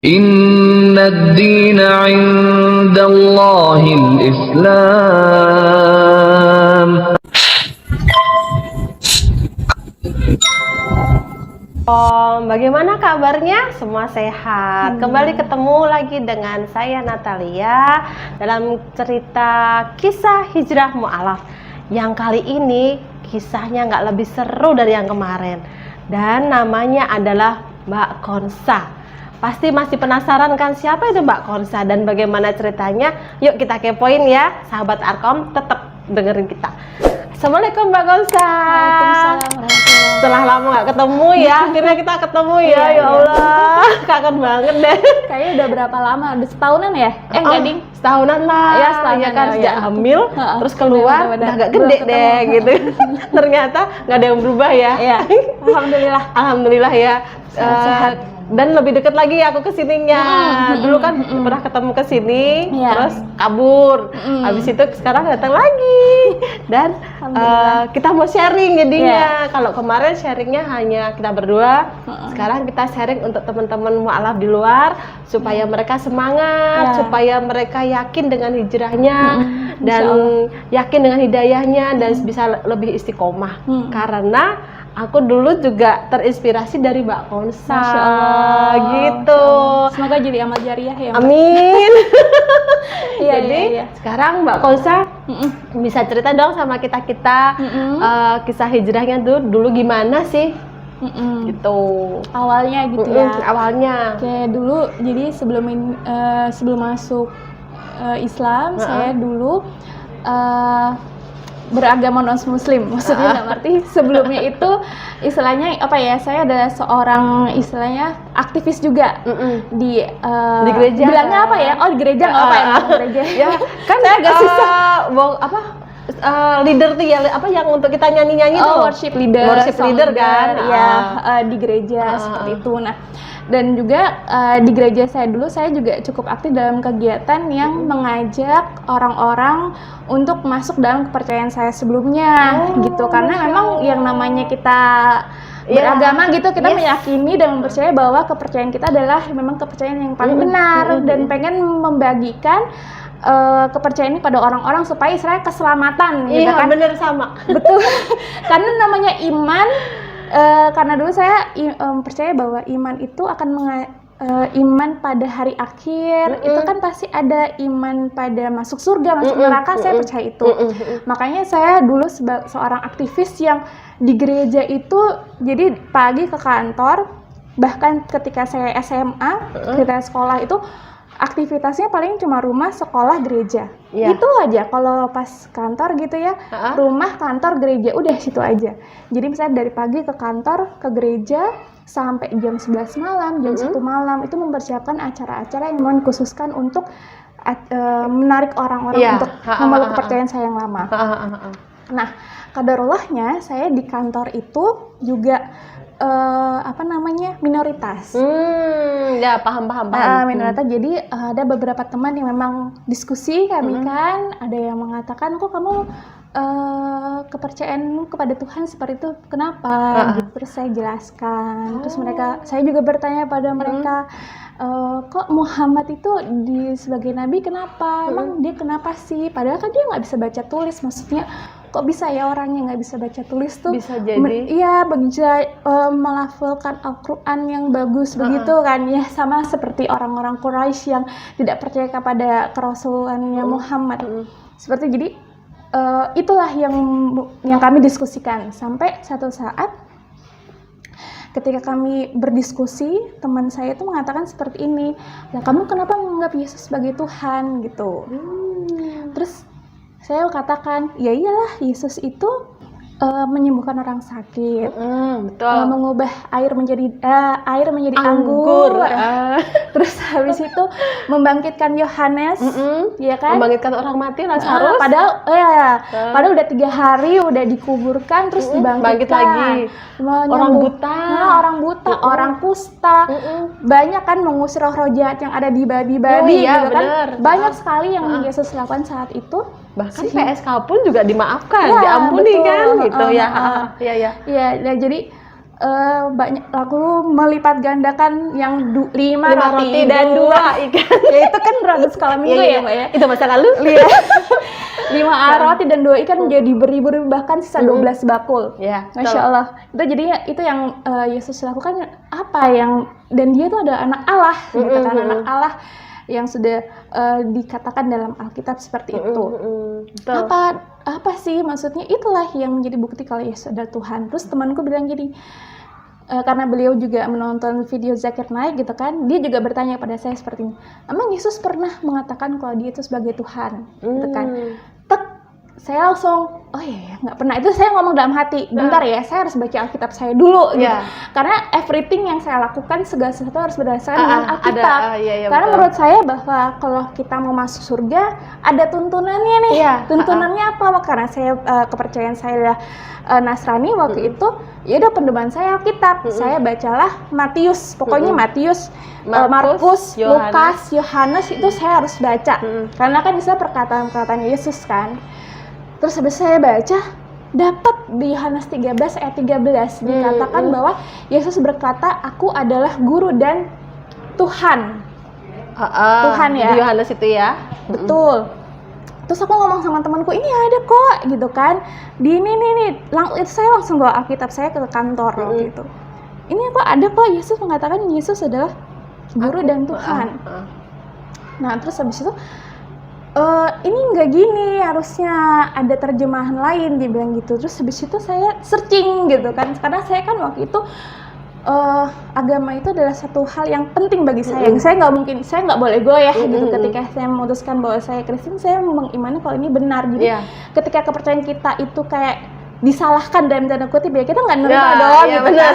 Inna ad-dina 'indallahil Islam. Bagaimana kabarnya? Semua sehat. Kembali ketemu lagi dengan saya Natalia dalam cerita kisah hijrah mu'alaf. Yang kali ini kisahnya nggak lebih seru dari yang kemarin. Dan namanya adalah Mbak Konsa. Pasti masih penasaran kan siapa itu Mbak Konsa dan bagaimana ceritanya? Yuk kita kepoin ya, sahabat Arkom, tetap dengerin kita. Assalamualaikum Mbak Konsa. Waalaikumsalam. Setelah lama nggak ketemu ya, akhirnya kita ketemu ya. Ya Allah, kangen banget deh. Kayaknya udah berapa lama? Udah setahunan ya? Enggak ding? Setahunan lah. Ya, setahunan ya kan ya, sejak ya. hamil, terus keluar Benar-benar. udah agak Belum gede ketemu. deh gitu. Ternyata nggak ada yang berubah ya. Iya. Alhamdulillah. Alhamdulillah ya. Sehat-sehat. Dan lebih deket lagi aku kesininya. Dulu kan pernah ketemu kesini, Iya. terus kabur. Habis itu sekarang datang lagi. Dan Alhamdulillah. kita mau sharing jadinya. Iya. Kalau kemarin sharingnya hanya kita berdua, sekarang kita sharing untuk teman-teman mu'alaf di luar supaya mereka semangat, Iya. supaya mereka yakin dengan hijrahnya dan Insyaallah. yakin dengan hidayahnya dan bisa lebih istiqomah. Karena aku dulu juga terinspirasi dari Mbak Konsa. Masya Allah. Gitu. Semoga jadi amal jariah ya. Mbak. Amin. Iya, Jadi iya. sekarang Mbak Konsa bisa cerita dong sama kita kisah hijrahnya tuh dulu gimana sih? Gitu. Awalnya gitu ya. Awalnya. Kayak dulu, jadi sebelum masuk Islam, saya dulu beragama non-muslim, maksudnya nggak ngerti. Sebelumnya itu istilahnya apa ya, saya adalah seorang istilahnya aktivis juga di gereja. Bilangnya apa ya? Oh, di gereja nggak apa ya, ngomong gereja. Ya kan Saya agak susah. Leader tuh ya apa yang untuk kita nyanyi-nyanyi tuh? Worship leader, Worship song leader kan? ya, di gereja seperti itu. Nah, dan juga di gereja saya dulu saya juga cukup aktif dalam kegiatan yang mengajak orang-orang untuk masuk dalam kepercayaan saya sebelumnya, gitu. Karena memang yang namanya kita beragama gitu, kita meyakini dan mempercayai bahwa kepercayaan kita adalah memang kepercayaan yang paling benar dan pengen membagikan kepercayaan ini pada orang-orang supaya istilahnya keselamatan, gitu kan? Bener sama. Betul. Karena namanya iman, karena dulu saya percaya bahwa iman itu akan iman pada hari akhir, itu kan pasti ada iman pada masuk surga, masuk neraka, saya percaya itu. Makanya saya dulu seorang aktivis yang di gereja itu, jadi pagi ke kantor, bahkan ketika saya SMA, ketika sekolah itu, aktivitasnya paling cuma rumah, sekolah, gereja. Itu aja. Kalau pas kantor gitu ya, rumah, kantor, gereja, udah situ aja. Jadi misalnya dari pagi ke kantor, ke gereja, sampai jam 11 malam, jam 1 malam, itu mempersiapkan acara-acara yang memang dikhususkan untuk menarik orang-orang untuk memeluk kepercayaan saya yang lama. Nah, qadarullah-nya saya di kantor itu juga minoritas. Ya paham. Minoritas. Jadi ada beberapa teman yang memang diskusi kami kan, ada yang mengatakan kok kamu kepercayaanmu kepada Tuhan seperti itu, kenapa? Gitu. Terus saya jelaskan. Terus saya juga bertanya pada mereka, kok Muhammad itu sebagai nabi kenapa? Emang dia kenapa sih? Padahal kan dia nggak bisa baca tulis, maksudnya kok bisa ya orang yang nggak bisa baca tulis tuh bisa jadi melafalkan Al-Quran yang bagus begitu kan ya, sama seperti orang-orang Quraisy yang tidak percaya kepada kerasulannya Muhammad. Seperti jadi itulah yang kami diskusikan sampai satu saat ketika kami berdiskusi, teman saya itu mengatakan seperti ini, ya kamu kenapa menganggap Yesus sebagai Tuhan gitu. Terus saya katakan, ya iyalah, Yesus itu menyembuhkan orang sakit, mengubah air menjadi anggur. Terus habis itu membangkitkan Yohanes, ya kan? Membangkitkan orang mati Lazarus. Padahal udah 3 hari udah dikuburkan, terus dibangkitkan. Bangkit lagi. Orang buta, orang kusta, banyak kan mengusir roh jahat yang ada di babi-babi, gitu kan? Banyak sekali yang Yesus lakukan saat itu. Bahkan PSK pun juga dimaafkan, diampuni kan, gitu ya. Iya, jadi banyak lalu melipat gandakan yang 5 5 roti dan 2 ikan. ya itu kan rata skala minggu ya Mbak ya. Itu masa lalu. 5 roti dan 2 ikan menjadi beribu-ribu bahkan sisa 12 bakul. Ya, Masya Allah. Itu jadinya itu yang Yesus lakukan apa yang dan dia tuh ada anak Allah gitu kan, anak Allah yang sudah dikatakan dalam Alkitab seperti itu. Betul. Apa sih maksudnya? Itulah yang menjadi bukti kalau Yesus adalah Tuhan. Terus temanku bilang gini, karena beliau juga menonton video Zakir Naik gitu kan, dia juga bertanya pada saya seperti ini, emang Yesus pernah mengatakan kalau dia itu sebagai Tuhan gitu kan. Saya langsung, oh iya, nggak pernah. Itu saya ngomong dalam hati, bentar ya, saya harus baca Alkitab saya dulu gitu. Karena everything yang saya lakukan, segala sesuatu harus berdasarkan dengan Alkitab. Karena betul. menurut saya bahwa kalau kita mau masuk surga, ada tuntunannya nih. Tuntunannya apa? Karena saya kepercayaan saya adalah Nasrani waktu itu, ya udah pendoman saya Alkitab. Saya bacalah Matius, pokoknya Matius, Markus, Lukas, Yohanes itu saya harus baca. Karena kan bisa perkataan-perkataan Yesus kan. Terus habis saya baca, dapat di Yohanes 13 ayat 13 dikatakan bahwa Yesus berkata, aku adalah guru dan Tuhan. Tuhan ya. Di Yohanes itu ya. Betul. Terus aku ngomong sama temanku, ini ada kok gitu kan. Di ini itu saya langsung bawa Alkitab saya ke kantor gitu. Ini kok ada kok Yesus mengatakan Yesus adalah guru dan Tuhan. Nah, terus habis itu ini nggak gini, harusnya ada terjemahan lain, dibilang gitu. Terus habis itu saya searching gitu kan, karena saya kan waktu itu agama itu adalah satu hal yang penting bagi saya. Saya nggak boleh goyah gitu ketika saya memutuskan bahwa saya Kristen, saya mengimani kalau ini benar. Jadi ketika kepercayaan kita itu kayak disalahkan dalam tanda kutip ya, kita nggak nerima dong gitu benar.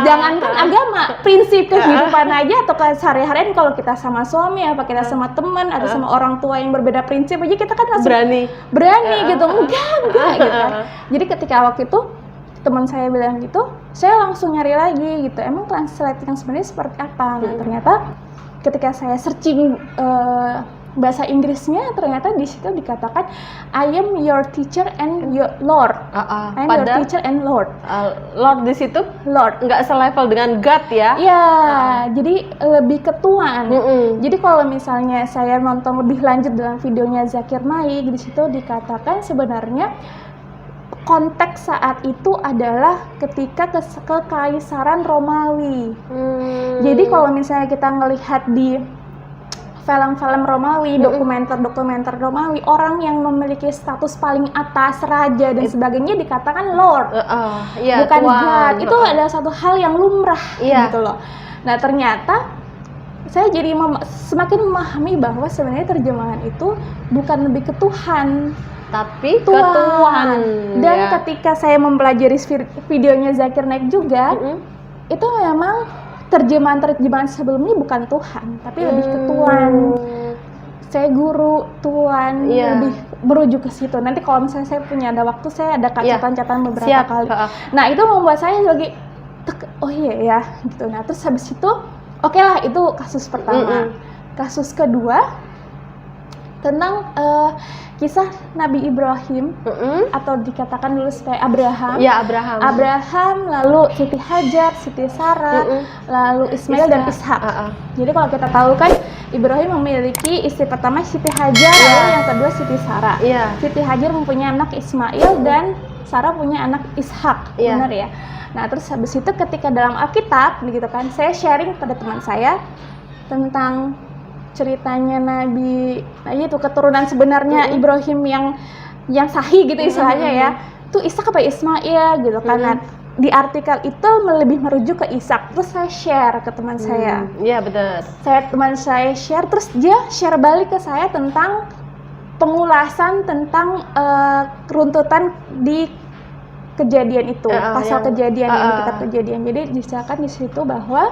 Jangankan agama, prinsip kehidupan aja atau sehari-harian kalau kita sama suami apa kita sama teman atau sama orang tua yang berbeda prinsip aja kita kan langsung berani gitu, enggak gitu. Jadi ketika waktu itu teman saya bilang gitu, saya langsung nyari lagi gitu, emang translate yang sebenarnya seperti apa. Nah ternyata ketika saya searching bahasa Inggrisnya, ternyata di situ dikatakan I am your teacher and your Lord. I am your teacher and Lord. Lord di situ Lord nggak selevel dengan God ya? Iya, jadi lebih ke Tuhan. Jadi kalau misalnya saya nonton lebih lanjut dalam videonya Zakir Naik, di situ dikatakan sebenarnya konteks saat itu adalah ketika kekaisaran Romawi. Jadi kalau misalnya kita ngelihat di film-film Romawi, dokumenter Romawi, orang yang memiliki status paling atas, raja dan sebagainya dikatakan Lord, bukan God. Itu adalah satu hal yang lumrah gitu loh. Nah ternyata saya jadi semakin memahami bahwa sebenarnya terjemahan itu bukan lebih ke Tuhan, tapi ke Tuhan. Dan ketika saya mempelajari videonya Zakir Naik juga, itu memang terjemahan sebelumnya bukan Tuhan, tapi lebih ke Tuhan. Saya guru, Tuhan, lebih merujuk ke situ. Nanti kalau misalnya saya punya ada waktu, saya ada catatan beberapa kali. Nah itu membuat saya lagi, oh iya ya, gitu. Nah terus habis itu, oke lah itu kasus pertama. Kasus kedua tentang kisah Nabi Ibrahim atau dikatakan dulu sebagai Abraham. Abraham, lalu Siti Hajar, Siti Sarah, lalu Ismail dan Ishak. Jadi kalau kita tahu kan Ibrahim memiliki istri pertama Siti Hajar, lalu yang kedua Siti Sarah. Siti Hajar mempunyai anak Ismail dan Sarah punya anak Ishak, benar ya. Nah terus habis itu ketika dalam Alkitab, begitu kan, saya sharing pada teman saya tentang ceritanya Nabi, itu keturunan sebenarnya Ibrahim yang sahih gitu istilahnya ya. Itu Ishak apa Ismail gitu kan. Nah, di artikel itu lebih merujuk ke Ishak. Terus saya share ke teman saya. Iya benar. Teman saya share, terus dia share balik ke saya tentang pengulasan tentang runtutan di kejadian itu, pasal kejadian yang kitab kejadian. Jadi diceritakan di situ bahwa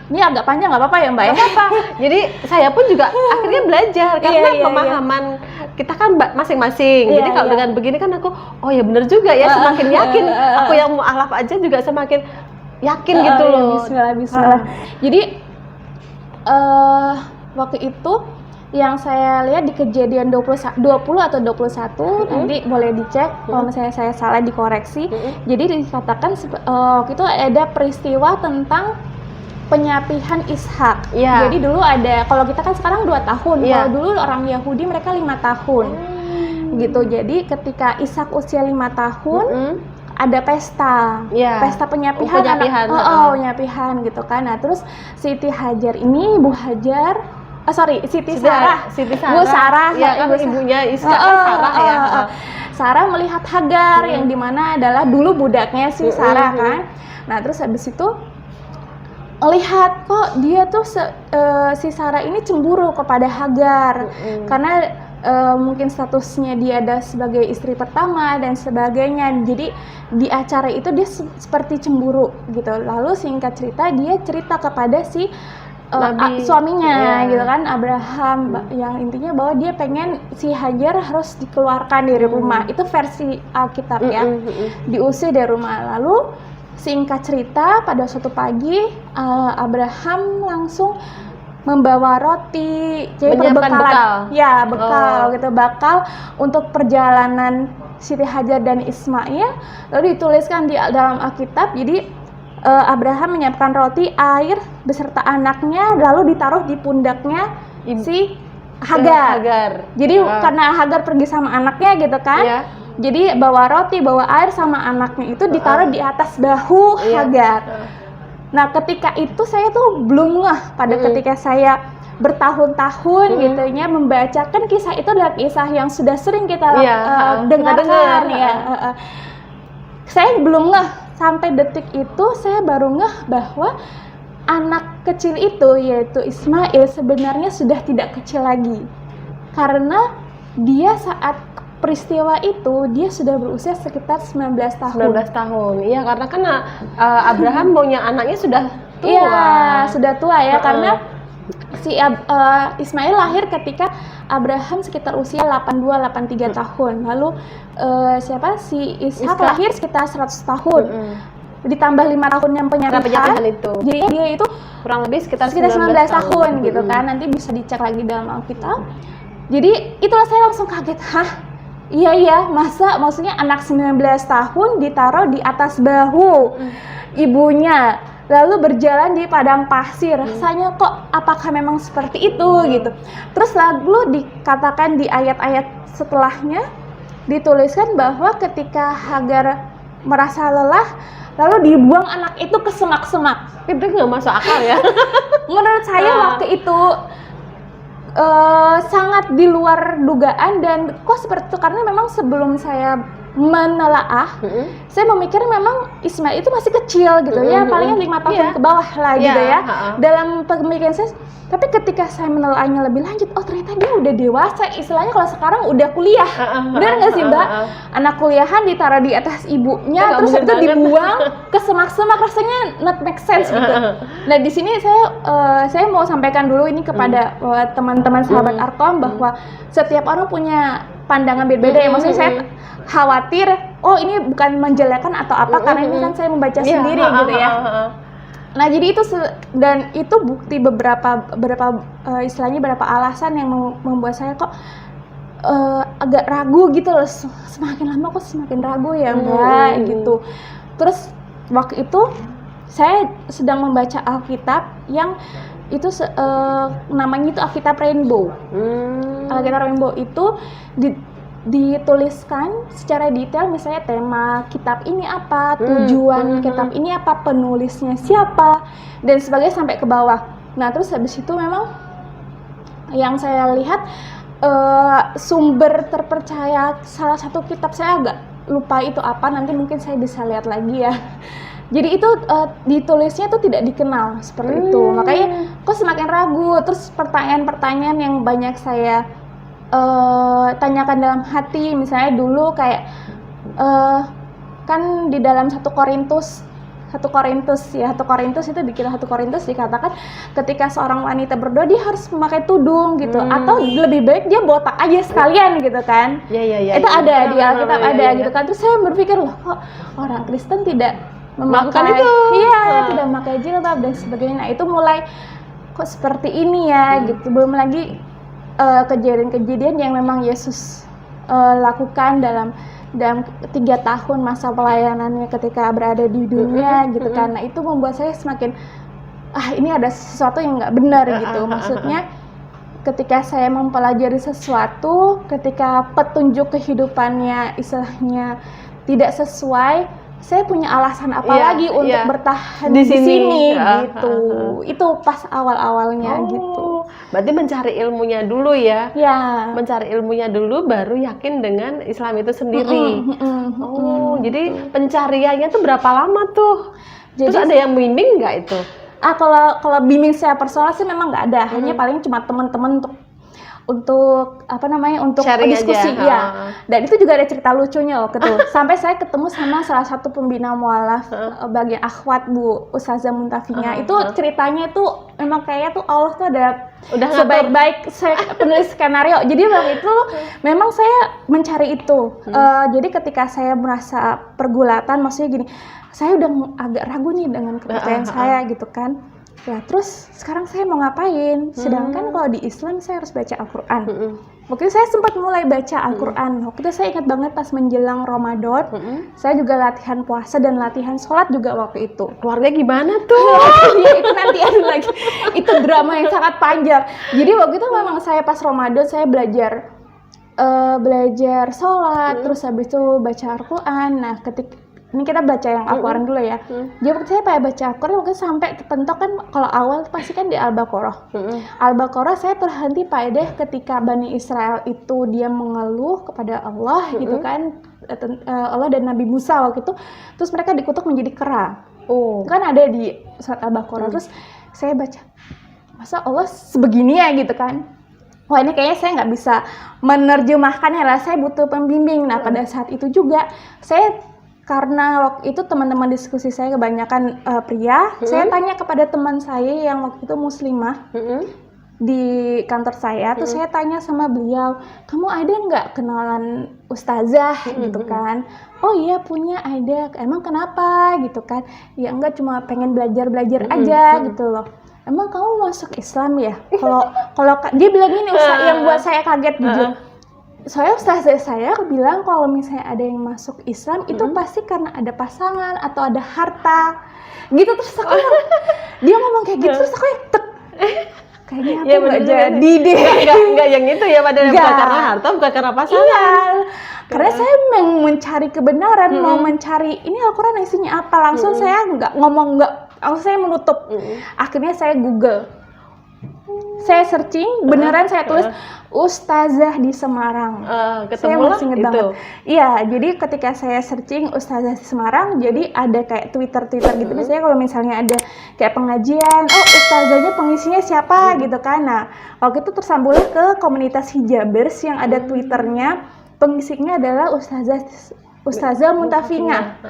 ini agak panjang, nggak apa-apa ya Mbak ya? Nggak apa-apa. Jadi saya pun juga akhirnya belajar karena pemahaman kita kan masing-masing. Jadi kalau dengan begini kan aku, oh ya benar juga ya, semakin yakin. Aku yang mu'alaf aja juga semakin yakin gitu loh. Bismillah. Jadi waktu itu yang saya lihat di kejadian 20 atau 21, nanti boleh dicek kalau misalnya saya salah dikoreksi. Jadi dikatakan waktu itu ada peristiwa tentang penyapihan Ishak. Jadi dulu ada, kalau kita kan sekarang 2 tahun, kalau dulu orang Yahudi mereka 5 tahun. Gitu. Jadi ketika Ishak usia 5 tahun, ada pesta penyapihan, penyapihan gitu kan. Nah terus Siti Hajar ini, Ibu Hajar, Siti Sarah, Bu Sarah, ibunya Ishak Sarah ya. Sarah melihat Hagar yang dimana adalah dulu budaknya si Sarah kan. Nah terus habis itu melihat kok dia tuh si Sarah ini cemburu kepada Hagar karena mungkin statusnya dia ada sebagai istri pertama dan sebagainya. Jadi di acara itu dia seperti cemburu gitu. Lalu singkat cerita dia cerita kepada si suaminya gitu kan, Abraham, yang intinya bahwa dia pengen si Hajar harus dikeluarkan dari rumah. Itu versi Alkitab ya. Diusir dari rumah. Lalu singkat cerita pada suatu pagi Abraham langsung membawa roti, jadi perbekalan, bekal untuk perjalanan Siti Hajar dan Ismail. Lalu dituliskan di dalam Alkitab. Jadi Abraham menyiapkan roti, air beserta anaknya, lalu ditaruh di pundaknya si Hagar. Jadi karena Hagar pergi sama anaknya gitu kan, jadi bawa roti, bawa air sama anaknya itu ditaruh di atas bahu Hagar. Nah ketika itu saya tuh belum ngeh pada ketika saya bertahun-tahun gitu ya membacakan kisah itu adalah kisah yang sudah sering kita dengarkan ya. Saya belum ngeh. Sampai detik itu saya baru ngeh bahwa anak kecil itu yaitu Ismail sebenarnya sudah tidak kecil lagi. Karena dia saat peristiwa itu dia sudah berusia sekitar 19 tahun. 19 tahun. Iya, karena kan Abraham maunya anaknya sudah tua. Iya, sudah tua ya karena si Ismail lahir ketika Abraham sekitar usia 82-83 tahun. Lalu si Ishak lahir sekitar 100 tahun. Ditambah 5 tahun yang penyapihan itu. Jadi dia itu kurang lebih sekitar 19 tahun gitu kan. Nanti bisa dicek lagi dalam Alkitab. Jadi itulah saya langsung kaget. Iya, maksudnya anak 19 tahun ditaruh di atas bahu ibunya. Lalu berjalan di padang pasir, rasanya kok apakah memang seperti itu gitu. Terus lalu dikatakan di ayat-ayat setelahnya dituliskan bahwa ketika Hagar merasa lelah, lalu dibuang anak itu ke semak-semak. Itu nggak masuk akal ya. Menurut saya waktu itu sangat di luar dugaan dan kok seperti itu karena memang sebelum saya menelaah, saya memikir memang Ismail itu masih kecil gitu ya, palingnya 5 tahun ke bawah lah gitu ya. Dalam pemikiran saya, tapi ketika saya menelaahnya lebih lanjut, oh ternyata dia udah dewasa, istilahnya kalau sekarang udah kuliah. Benar nggak sih Mbak? Anak kuliahan ditaruh di atas ibunya, terus itu dibuang ke semak-semak, rasanya not make sense gitu. Nah di sini saya mau sampaikan dulu ini kepada teman-teman sahabat Arkom bahwa setiap orang punya pandangan berbeda ya, maksudnya saya khawatir, oh ini bukan menjelekan atau apa, karena ini kan saya membaca sendiri gitu ya. Nah jadi itu dan itu bukti beberapa istilahnya beberapa alasan yang membuat saya kok agak ragu gitu loh, semakin lama kok semakin ragu ya Mbak gitu. Terus waktu itu saya sedang membaca Alkitab yang itu namanya itu Alkitab Rainbow. Alkitab Rainbow itu dituliskan secara detail, misalnya tema kitab ini apa, tujuan kitab ini apa, penulisnya siapa, dan sebagainya sampai ke bawah. Nah terus habis itu memang yang saya lihat sumber terpercaya salah satu kitab, saya agak lupa itu apa, nanti mungkin saya bisa lihat lagi ya. Jadi itu ditulisnya tuh tidak dikenal seperti itu, makanya kok semakin ragu. Terus pertanyaan-pertanyaan yang banyak saya tanyakan dalam hati, misalnya dulu kayak kan di dalam 1 Korintus itu di kitab 1 Korintus dikatakan ketika seorang wanita berdoa dia harus memakai tudung gitu, atau lebih baik dia botak aja sekalian gitu kan. Itu ada di Alkitab gitu kan. Terus saya berpikir loh, kok orang Kristen tidak memakai itu, tidak memakai jilbab dan sebagainya. Nah itu mulai kok seperti ini ya gitu. Belum lagi kejadian-kejadian yang memang Yesus lakukan dalam 3 tahun masa pelayanannya ketika berada di dunia gitu kan. Nah itu membuat saya semakin ini ada sesuatu yang nggak benar gitu. Maksudnya ketika saya mempelajari sesuatu, ketika petunjuk kehidupannya istilahnya tidak sesuai, saya punya alasan apa lagi untuk bertahan di sini gitu. Itu pas awal-awalnya gitu. Berarti mencari ilmunya dulu ya? Ya. Mencari ilmunya dulu baru yakin dengan Islam itu sendiri. Jadi pencariannya tuh berapa lama tuh? Jadi, terus ada yang bimbing nggak itu? Kalau bimbing saya personal sih memang nggak ada. Hanya paling cuma teman-teman untuk diskusi ya. Dan itu juga ada cerita lucunya loh gitu. Sampai saya ketemu sama salah satu pembina mualaf bagian akhwat Bu Ustazah Muntafinya. Itu ceritanya itu memang kayaknya tuh Allah tuh udah sebaik-baik penulis skenario. Jadi waktu itu memang saya mencari itu. Jadi ketika saya merasa pergulatan, maksudnya gini, saya udah agak ragu nih dengan kepercayaan saya gitu kan. Ya terus sekarang saya mau ngapain? Sedangkan kalau di Islam saya harus baca Al-Quran. Waktu itu saya sempat mulai baca Al-Quran. Waktu itu saya ingat banget pas menjelang Ramadan, saya juga latihan puasa dan latihan sholat juga waktu itu. Keluarga gimana tuh? Ya itu nanti ada lagi. Itu drama yang sangat panjang. Jadi waktu itu memang saya pas Ramadan saya belajar sholat, terus habis itu baca Al-Quran. Nah ini kita baca yang Al-Quran dulu ya. Jadi waktu saya baca Al-Quran, waktu sampai kepentok kan, kalau awal pasti kan di Al-Baqarah. Al-Baqarah saya terhenti pada ketika Bani Israel itu dia mengeluh kepada Allah gitu kan, Allah dan Nabi Musa waktu itu, terus mereka dikutuk menjadi kera. Itu kan ada di surat Al-Baqarah. Terus saya baca, masa Allah sebegini ya gitu kan. Wah ini kayaknya saya nggak bisa menerjemahkannya lah, saya butuh pembimbing. Nah pada saat itu juga saya, karena waktu itu teman-teman diskusi saya kebanyakan pria, saya tanya kepada teman saya yang waktu itu muslimah di kantor saya, terus saya tanya sama beliau, kamu ada nggak kenalan ustazah gitu kan? Oh iya punya, ada. Emang kenapa gitu kan? Ya enggak, cuma pengen belajar aja gitu loh. Emang kamu masuk Islam ya? Kalau dia bilang gini, Ustaz, yang buat saya kaget jujur. Ustazah saya bilang kalau misalnya ada yang masuk Islam itu pasti karena ada pasangan atau ada harta gitu. Terus aku dia ngomong kayak gitu, terus aku kayaknya aku nggak jadi deh. Nggak yang itu ya, padahal bukan karena harta, bukan karena pasangan. Iya, karena saya mau mencari kebenaran, mau mencari ini Al-Quran isinya apa. Langsung saya langsung saya menutup. Akhirnya saya Google. Saya searching, beneran saya tulis Ustazah di Semarang. Saya masih inget banget. Iya, jadi ketika saya searching Ustazah di Semarang, jadi ada kayak Twitter gitu. Biasanya kalau misalnya ada kayak pengajian, Ustazahnya pengisinya siapa gitu kan. Nah, waktu itu tersambunglah ke komunitas hijabers yang ada Twitternya, pengisinya adalah Ustazah Muntafinya.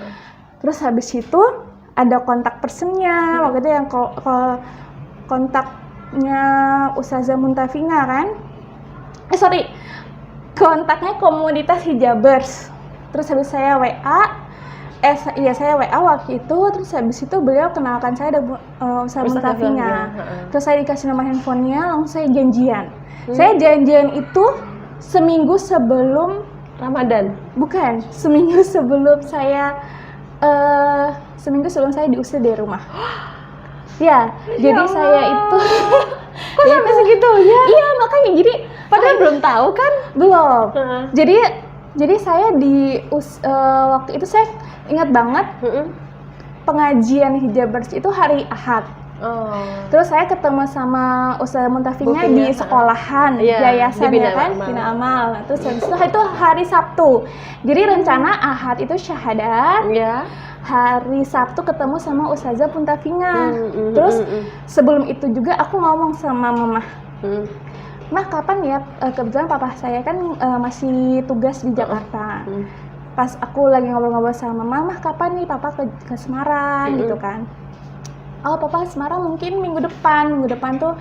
Terus habis itu ada kontak personnya, waktu itu yang kontaknya Ustazah Muntafinya kan. Kontaknya komunitas hijabers. Terus habis saya WA waktu itu, terus habis itu beliau kenalkan saya ada Ustazah Muntafinya. Terus saya dikasih nomor handphonenya, langsung saya janjian. Saya janjian itu seminggu sebelum Ramadan. Bukan, seminggu sebelum saya diusir dari rumah. Ya, jadi saya itu kok sampai segitunya? Iya, makanya jadi padahal belum tahu kan? Belum. Jadi saya waktu itu saya ingat banget pengajian hijabers itu hari Ahad. Terus saya ketemu sama Ustazah Muntafinya di sekolahan, yayasan ya kan, Bina Amal. Terus itu hari Sabtu. Jadi rencana Ahad itu syahadat. Hari Sabtu ketemu sama Ustazah Muntafinya. Terus sebelum itu juga aku ngomong sama Mama. Mah kapan ya, kebetulan papa saya kan masih tugas di Jakarta. Pas aku lagi ngobrol-ngobrol sama Mama, kapan nih papa ke Semarang gitu kan. Oh papa Semarang mungkin minggu depan tuh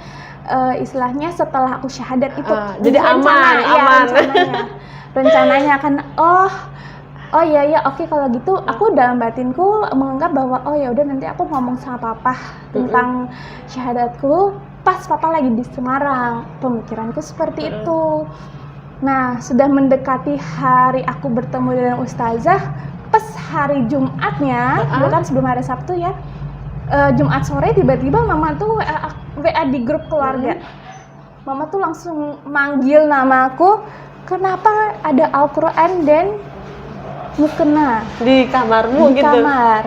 istilahnya setelah aku syahadat itu. Jadi aman. Rencananya kan oh iya oke, kalau gitu aku dalam batinku menganggap bahwa oh ya udah nanti aku ngomong sama papa tentang syahadatku. pas papa lagi di Semarang. Pemikiranku seperti itu. Nah, sudah mendekati hari aku bertemu dengan ustazah, pas hari Jumatnya, itu kan sebelum hari Sabtu ya, Jumat sore tiba-tiba mama tuh WA di grup keluarga. Mama tuh langsung manggil nama aku, kenapa ada Al-Quran dan mukena Di kamarmu di gitu. kamar.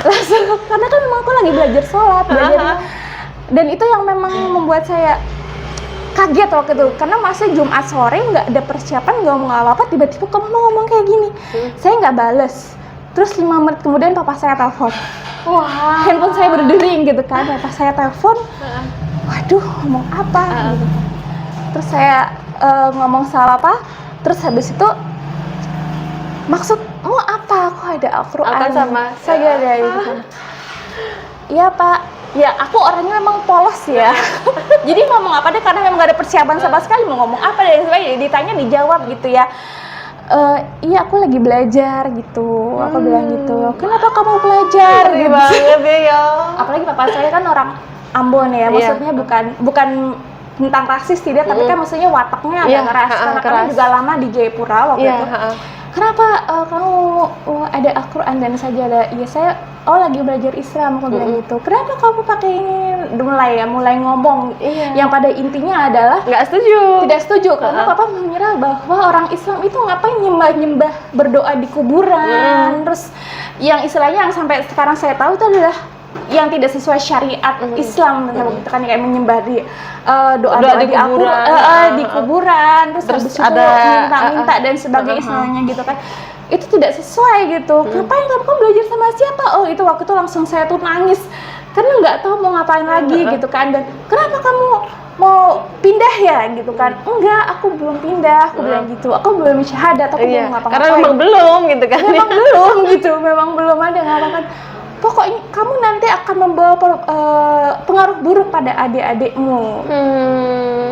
Langsung, karena kan memang aku lagi belajar sholat, dan itu yang memang membuat saya kaget waktu itu, karena masih Jumat sore nggak ada persiapan, nggak ngomong apa-apa, tiba-tiba kamu ngomong kayak gini. Saya nggak bales, terus 5 menit kemudian papa saya telepon. Wah. Handphone saya berdering gitu kan, papa saya telepon, waduh ngomong apa gitu. Terus saya ngomong salah apa, terus habis itu maksudmu apa, kok ada Al-Quran Apa sama saya dari gitu. Iya pak, ya aku orangnya memang polos ya. Jadi ngomong apa deh, karena memang gak ada persiapan sama sekali, mau ngomong apa dan sebagainya, ditanya dijawab gitu ya. Iya aku lagi belajar gitu, aku bilang gitu. Kenapa kamu belajar Sedih gitu. banget ya. Apalagi papa saya kan orang Ambon ya, maksudnya bukan tentang rasis tidak, tapi kan maksudnya wataknya agak Iya, keras, karena keras. kami juga lama di Jayapura waktu Iya, itu. Kenapa kamu ada Al-Quran dan sajadah? Iya saya lagi belajar Islam, aku bilang gitu. Kenapa kamu pakai ini? Mulai ngomong. Iya. Yang pada intinya adalah Nggak setuju. tidak setuju karena papa mengira bahwa orang Islam itu ngapain nyembah berdoa di kuburan. Terus yang istilahnya yang sampai sekarang saya tahu itu adalah yang tidak sesuai syariat Islam, gitu kan, kayak menyembah di doa di kuburan. di kuburan, terus habis itu ada minta dan sebagainya istilahnya gitu kan. Itu tidak sesuai gitu. Ngapain kamu belajar sama siapa? Oh, itu waktu itu langsung saya tuh nangis karena nggak tahu mau ngapain lagi gitu kan. Dan kenapa kamu mau pindah ya gitu kan? Enggak, aku belum pindah, aku bilang gitu. Aku belum syahadat, aku belum ngapa-ngapain. Karena memang belum gitu kan. Memang belum gitu, memang belum ada ngapain. Pokoknya kamu nanti akan membawa pengaruh buruk pada adik-adikmu.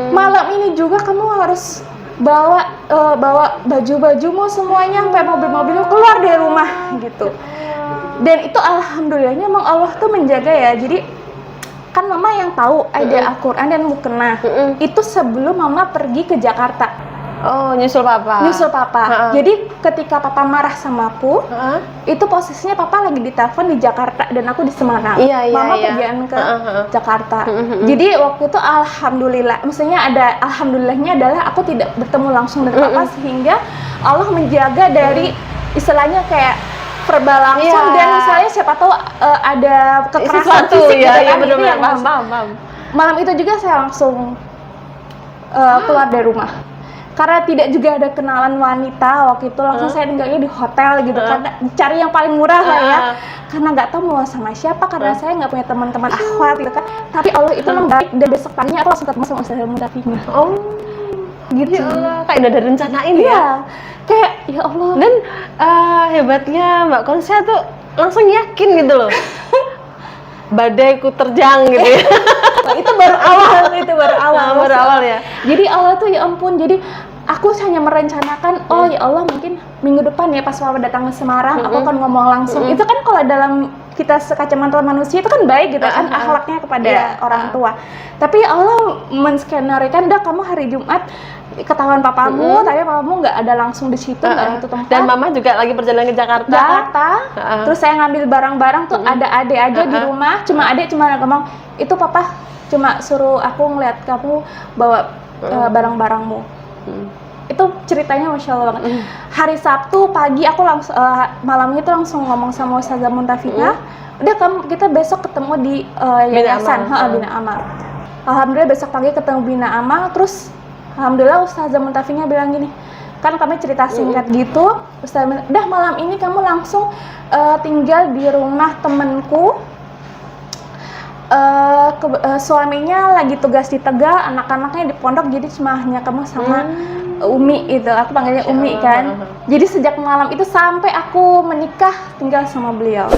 Malam ini juga kamu harus bawa baju-bajumu semuanya sampai mobil-mobilmu keluar dari rumah gitu. Dan itu alhamdulillahnya memang Allah tuh menjaga ya. Jadi kan mama yang tahu ada Al-Quran dan mukena itu sebelum mama pergi ke Jakarta. Oh, nyusul papa. Nyusul papa. Jadi ketika papa marah sama aku, itu posisinya papa lagi ditelepon di Jakarta dan aku di Semarang. Iya, Mama iya. pergian ke Jakarta. Jadi waktu itu alhamdulillah, maksudnya ada alhamdulillahnya adalah aku tidak bertemu langsung dengan papa sehingga Allah menjaga dari istilahnya kayak verbal langsung dan misalnya siapa tahu ada kekerasan Sesuatu fisik ya, gitu ya kan. Itu benar-benar yang paham. malam itu juga saya langsung keluar dari rumah. Karena tidak juga ada kenalan wanita waktu itu, langsung saya tinggalnya di hotel gitu, karena cari yang paling murah lah ya, karena nggak tahu mau sama siapa, karena saya nggak punya teman-teman akhwat gitu kan. Tapi Allah itu membaik dan besok paginya aku langsung ketemu sama Ustazah Muntafinya. Oh, gitu. Ya Allah, kayak udah ada rencanain ya. Iya, kayak ya Allah. Dan hebatnya Mbak Konsia tuh langsung yakin gitu loh. Badaiku terjang gitu ya. Itu baru awal, Baru awal ya. Jadi Allah tuh ya ampun, jadi aku hanya merencanakan, oh ya Allah mungkin minggu depan ya pas Papa datang ke Semarang, aku akan ngomong langsung. Itu kan kalau dalam kita sekacamata manusia itu kan baik gitu kan, akhlaknya kepada orang tua. Tapi Allah menskenarikan, dah kamu hari Jumat ketahuan papamu, tapi papamu nggak ada langsung di situ, nggak di itu tempat. Dan mama juga lagi perjalanan ke Jakarta. Terus saya ngambil barang-barang tuh ada adik aja di rumah, cuma adik cuma ngomong, itu papa cuma suruh aku ngeliat kamu bawa barang-barangmu. Itu ceritanya Masya Allah banget. Hari Sabtu pagi aku langsung malamnya itu langsung ngomong sama Ustazah Muntafina, udah kita besok ketemu di yayasan Bina Amal. Alhamdulillah besok pagi ketemu Bina Amal, terus alhamdulillah Ustazah Muntafina bilang gini, kan kami cerita singkat gitu, Ustazah bilang, udah malam ini kamu langsung tinggal di rumah temenku. Suaminya lagi tugas di Tegal, anak-anaknya di pondok, jadi cuma hanya kamu sama Umi itu, aku panggilnya Umi kan. Jadi sejak malam itu sampai aku menikah tinggal sama beliau.